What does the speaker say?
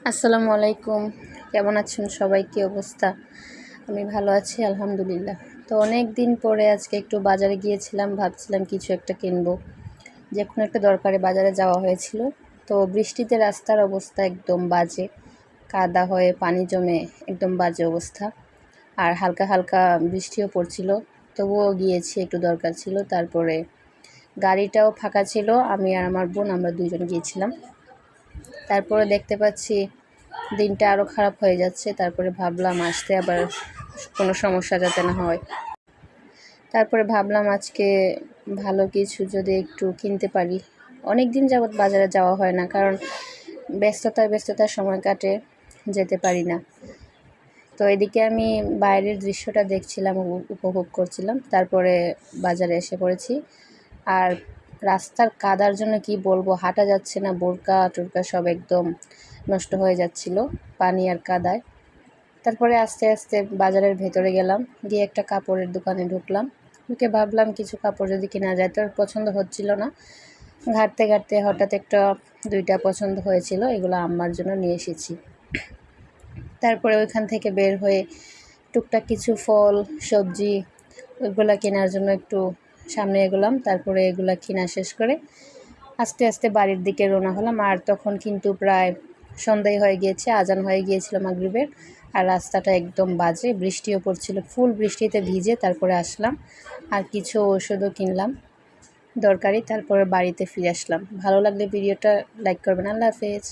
আসসালামু আলাইকুম। কেমন আছেন সবাই? কী অবস্থা? আমি ভালো আছি আলহামদুলিল্লাহ। তো অনেক দিন পরে আজকে একটু বাজারে গিয়েছিলাম, ভাবছিলাম কিছু একটা কিনবো। যে কোনো একটা দরকারে বাজারে যাওয়া হয়েছিল। তো বৃষ্টিতে রাস্তার অবস্থা একদম বাজে, কাদা হয়ে পানি জমে একদম বাজে অবস্থা। আর হালকা হালকা বৃষ্টিও পড়ছিল, তবুও গিয়েছি, একটু দরকার ছিল। তারপরে গাড়িটাও ফাঁকা ছিল, আমি আর আমার বোন আমরা দুইজন গিয়েছিলাম। তারপরে দেখতে পাচ্ছি দিনটা আরও খারাপ হয়ে যাচ্ছে। তারপরে ভাবলাম আসতে আবার কোনো সমস্যা যাতে না হয়। তারপরে ভাবলাম আজকে ভালো কিছু যদি একটু কিনতে পারি। অনেক দিন যাবৎ বাজারে যাওয়া হয় না, কারণ ব্যস্ততার সময় কাটে, যেতে পারি না। তো এদিকে আমি বাইরের দৃশ্যটা দেখছিলাম, উপভোগ করছিলাম। তারপরে বাজারে এসে পড়েছি। আর রাস্তার কাদার জন্য কি বলবো, হাঁটা যাচ্ছে না, বোরকা টোরকা সব একদম নষ্ট হয়ে যাচ্ছিল পানি আর কাদায়। তারপরে আস্তে আস্তে বাজারের ভেতরে গেলাম, গিয়ে একটা কাপড়ের দোকানে ঢুকলাম। ঢুকে ভাবলাম কিছু কাপড় যদি কেনা যায়, তোর পছন্দ হচ্ছিল না। ঘাঁটতে ঘাঁটতে হঠাৎ দুইটা পছন্দ হয়েছিল, এগুলো আম্মার জন্য নিয়ে এসেছি। তারপরে ওইখান থেকে বের হয়ে টুকটাক কিছু ফল সবজি ওইগুলা কেনার জন্য একটু সামনে এগোলাম। তারপরে এগুলা কেনা শেষ করে আস্তে আস্তে বাড়ির দিকে রওনা হলাম। আর তখন কিন্তু প্রায় সন্ধ্যায় হয়ে গিয়েছে, আজান হয়ে গিয়েছিল মাগরিবের। আর রাস্তাটা একদম বাজে, বৃষ্টিও পড়ছিল, ফুল বৃষ্টিতে ভিজে তারপরে আসলাম। আর কিছু ওষুধও কিনলাম দরকারি, তারপরে বাড়িতে ফিরে আসলাম। ভালো লাগলে ভিডিওটা লাইক করবেন। আল্লাহ হাফেজ।